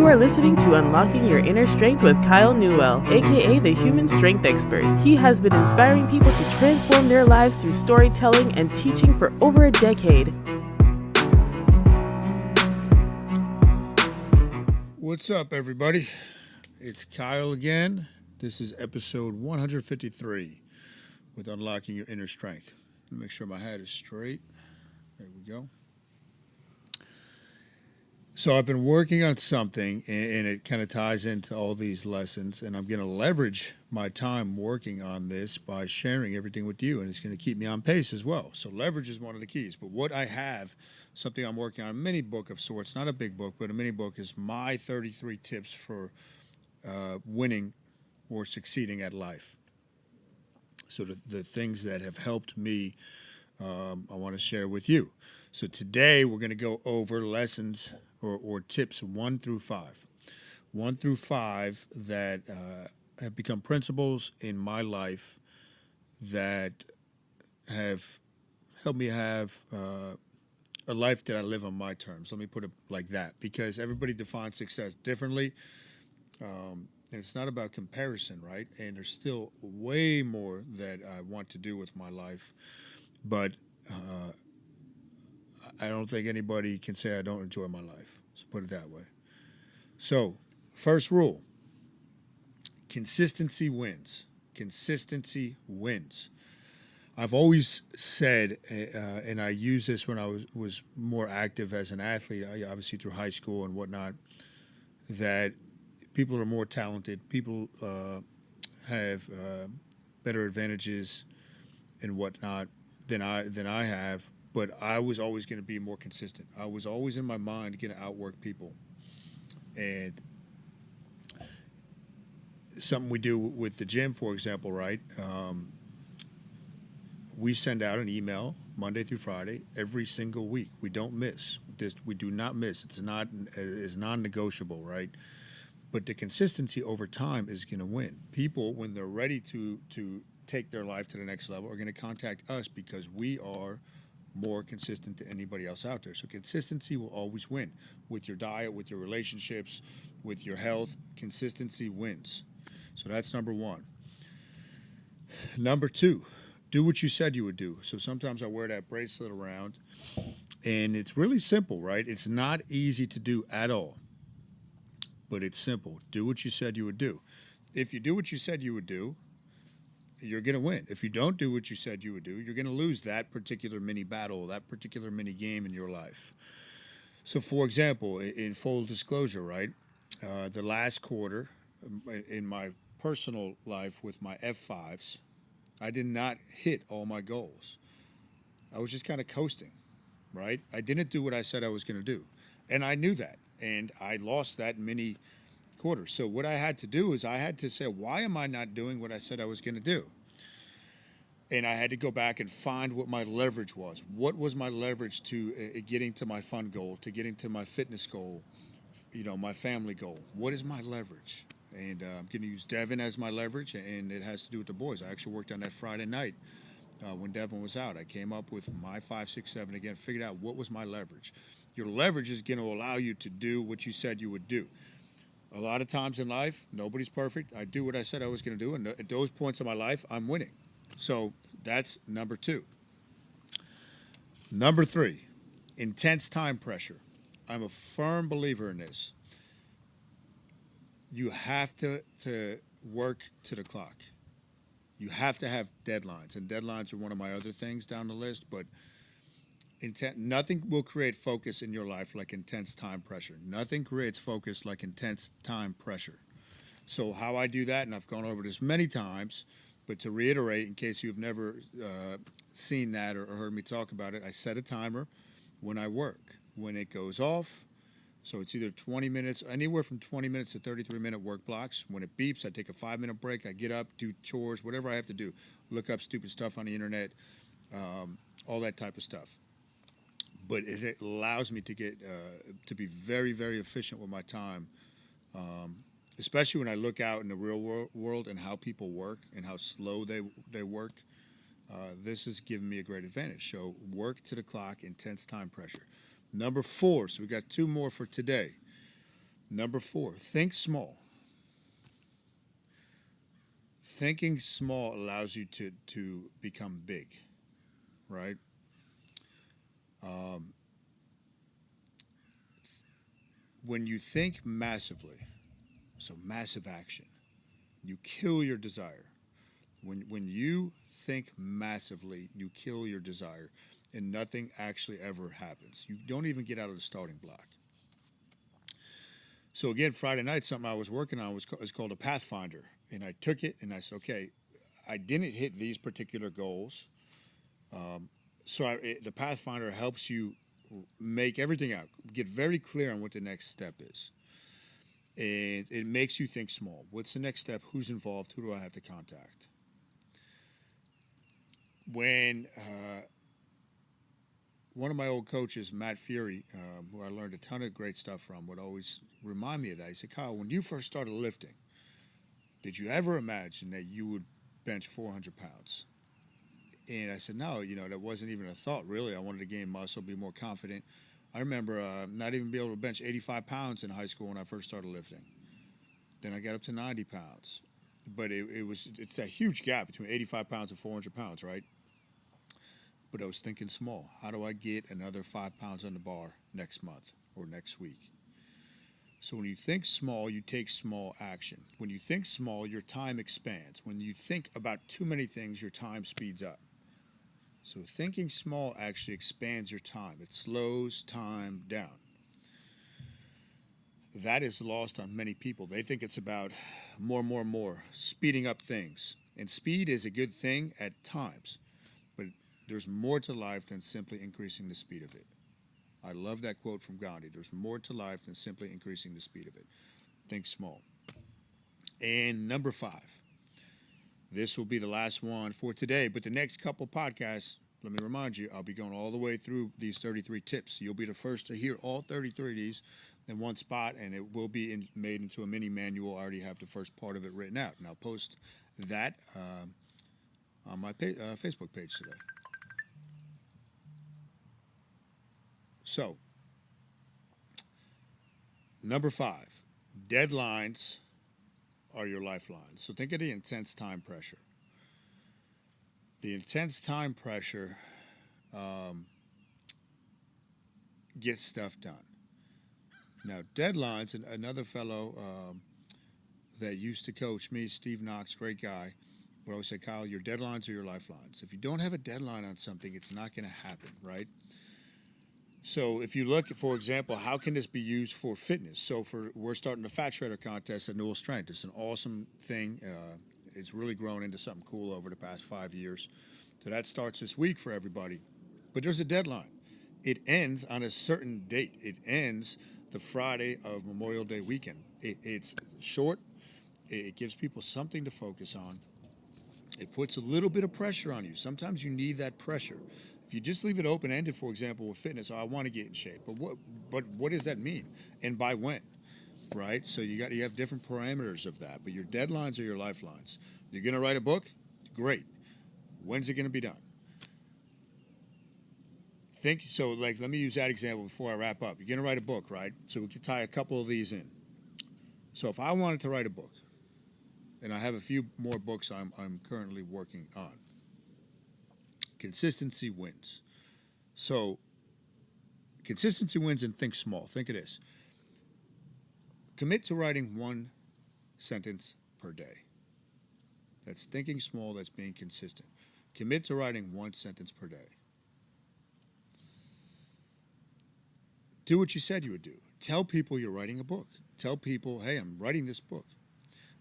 are listening to Unlocking Your Inner Strength with Kyle Newell, aka the Human Strength Expert. He has been inspiring people to transform their lives through storytelling and teaching for over a decade. What's up, everybody? It's Kyle again. This is episode 153 with Unlocking Your Inner Strength. Let me make sure my hat is straight. There we go. So I've been working on something, and it kind of ties into all these lessons, and I'm going to leverage my time working on this by sharing everything with you, and it's going to keep me on pace as well. So leverage is one of the keys. But what I have, something I'm working on, a mini book of sorts, not a big book, but a mini book, is my 33 tips for winning or succeeding at life. So the things that have helped me, I want to share with you. So today we're going to go over lessons or tips 1 through 5. 1 through 5 that have become principles in my life that have helped me have a life that I live on my terms. Let me put it like that, because everybody defines success differently. And it's not about comparison, right? And there's still way more that I want to do with my life. But I don't think anybody can say I don't enjoy my life. Let's put it that way. So, first rule, consistency wins. Consistency wins. I've always said, and I used this when I was more active as an athlete, obviously through high school and whatnot, that people are more talented. People have better advantages and whatnot than I have. But I was always going to be more consistent. I was always in my mind going to outwork people. And something we do with the gym, for example, right? We send out an email Monday through Friday every single week. We don't miss. We do not miss. It's non-negotiable, right? But the consistency over time is going to win. People, when they're ready to take their life to the next level, are going to contact us because we are more consistent than anybody else out there. So consistency will always win. With your diet, with your relationships, with your health, consistency wins. So that's number 1. Number 2, do what you said you would do. So sometimes I wear that bracelet around, and it's really simple, right? It's not easy to do at all, but it's simple. Do what you said you would do. If you do what you said you would do, you're going to win. If you don't do what you said you would do, you're going to lose that particular mini battle, that particular mini game in your life. So, for example, in full disclosure, right, the last quarter in my personal life with my F5s, I did not hit all my goals. I was just kind of coasting, right? I didn't do what I said I was going to do, and I knew that, and I lost that mini quarter. So what I had to do is I had to say, why am I not doing what I said I was going to do? And I had to go back and find what my leverage was. What was my leverage to getting to my fun goal, to getting to my fitness goal, my family goal? What is my leverage? And I'm going to use Devin as my leverage, and it has to do with the boys. I actually worked on that Friday night when Devin was out. I came up with my 5, 6, 7 again, figured out what was my leverage. Your leverage is going to allow you to do what you said you would do. A lot of times in life, nobody's perfect. I do what I said I was going to do, and at those points in my life, I'm winning. So that's number 2. Number 3, intense time pressure. I'm a firm believer in this. You have to work to the clock. You have to have deadlines, and deadlines are one of my other things down the list, but nothing will create focus in your life like intense time pressure. Nothing creates focus like intense time pressure. So how I do that, and I've gone over this many times, but to reiterate, in case you've never seen that or heard me talk about it, I set a timer when I work. When it goes off, so it's either 20 minutes, anywhere from 20 minutes to 33-minute work blocks. When it beeps, I take a 5-minute break. I get up, do chores, whatever I have to do. Look up stupid stuff on the internet, all that type of stuff. But it allows me to get to be very, very efficient with my time, especially when I look out in the real world and how people work and how slow they work. This has given me a great advantage. So work to the clock, intense time pressure. Number 4, so we got 2 more for today. Number 4, think small. Thinking small allows you to become big, right? Um, when you think massively, so massive action, you kill your desire. When you think massively, you kill your desire, and nothing actually ever happens. You don't even get out of the starting block. So again, Friday night, something I was working on is called a Pathfinder, and I took it and I said, okay, I didn't hit these particular goals. The Pathfinder helps you make everything out, get very clear on what the next step is. And it makes you think small. What's the next step? Who's involved? Who do I have to contact? When one of my old coaches, Matt Fury, who I learned a ton of great stuff from, would always remind me of that. He said, Kyle, when you first started lifting, did you ever imagine that you would bench 400 pounds? And I said, no, that wasn't even a thought, really. I wanted to gain muscle, be more confident. I remember not even be able to bench 85 pounds in high school when I first started lifting. Then I got up to 90 pounds. But it's a huge gap between 85 pounds and 400 pounds, right? But I was thinking small. How do I get another 5 pounds on the bar next month or next week? So when you think small, you take small action. When you think small, your time expands. When you think about too many things, your time speeds up. So thinking small actually expands your time. It slows time down. That is lost on many people. They think it's about more, speeding up things. And speed is a good thing at times, but there's more to life than simply increasing the speed of it. I love that quote from Gandhi. There's more to life than simply increasing the speed of it. Think small. And number 5. This will be the last one for today, but the next couple podcasts, let me remind you, I'll be going all the way through these 33 tips. You'll be the first to hear all 33 of these in one spot, and it will be made into a mini manual. I already have the first part of it written out, and I'll post that on my Facebook page today. So, number 5, deadlines are your lifelines. So think of the intense time pressure. The intense time pressure gets stuff done. Now, deadlines, and another fellow that used to coach me, Steve Knox, great guy, would always say, Kyle, your deadlines are your lifelines. If you don't have a deadline on something, it's not going to happen, right? So if you look, for example, how can this be used for fitness? So we're starting the fat shredder contest at Newell Strength. It's an awesome thing. It's really grown into something cool over the past 5 years. So that starts this week for everybody. But there's a deadline. It ends on a certain date. It ends the Friday of Memorial Day weekend. It's short. It gives people something to focus on. It puts a little bit of pressure on you. Sometimes you need that pressure. If you just leave it open-ended, for example, with fitness, I want to get in shape. But what does that mean? And by when? Right? So you have different parameters of that. But your deadlines are your lifelines. You're going to write a book? Great. When's it going to be done? Let me use that example before I wrap up. You're going to write a book, right? So we can tie a couple of these in. So if I wanted to write a book, and I have a few more books I'm currently working on, consistency wins. So consistency wins, and think small. Think of this. Commit to writing 1 sentence per day. That's thinking small, that's being consistent. Commit to writing 1 sentence per day. Do what you said you would do. Tell people you're writing a book. Tell people, hey, I'm writing this book.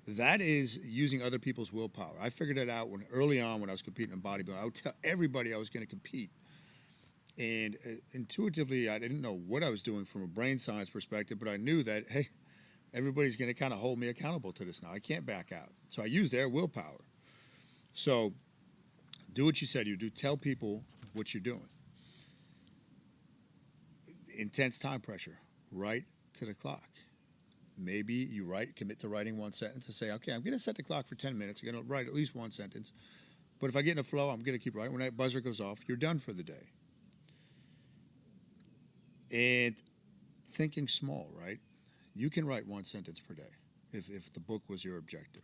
That is using other people's willpower. I figured it out early on when I was competing in bodybuilding. I would tell everybody I was going to compete. And intuitively, I didn't know what I was doing from a brain science perspective, but I knew that, hey, everybody's going to kind of hold me accountable to this now. I can't back out. So I used their willpower. So do what you said you do. Tell people what you're doing. Intense time pressure. Write to the clock. Maybe you commit to writing 1 sentence and say, okay, I'm going to set the clock for 10 minutes. I'm going to write at least 1 sentence. But if I get in a flow, I'm going to keep writing. When that buzzer goes off, you're done for the day. And thinking small, right? You can write 1 sentence per day if the book was your objective.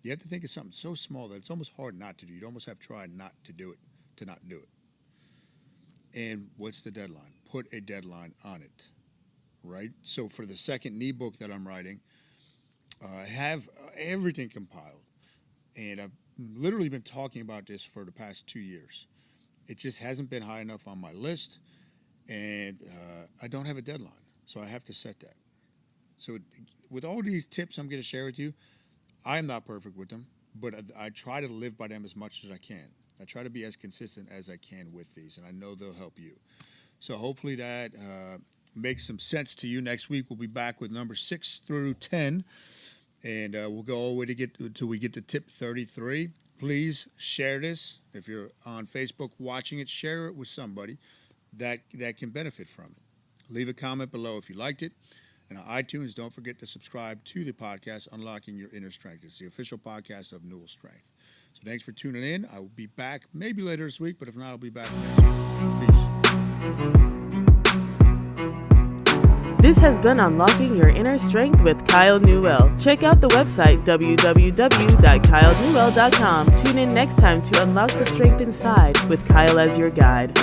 You have to think of something so small that it's almost hard not to do. You'd almost have to try not to do it, to not do it. And what's the deadline? Put a deadline on it, right? So for the second knee book that I'm writing, I have everything compiled. And I've literally been talking about this for the past 2 years. It just hasn't been high enough on my list, and I don't have a deadline, so I have to set that. So with all these tips I'm going to share with you, I am not perfect with them, but I try to live by them as much as I can. I try to be as consistent as I can with these, and I know they'll help you. So hopefully that makes some sense to you. Next week we'll be back with number 6 through 10, and we'll go all the way till we get to tip 33. Please share this. If you're on Facebook watching it, share it with somebody that can benefit from it. Leave a comment below if you liked it. And on iTunes, don't forget to subscribe to the podcast, Unlocking Your Inner Strength. It's the official podcast of Newell Strength. So thanks for tuning in. I will be back maybe later this week, but if not, I'll be back next week. Peace. This has been Unlocking Your Inner Strength with Kyle Newell. Check out the website www.kylenewell.com. Tune in next time to unlock the strength inside with Kyle as your guide.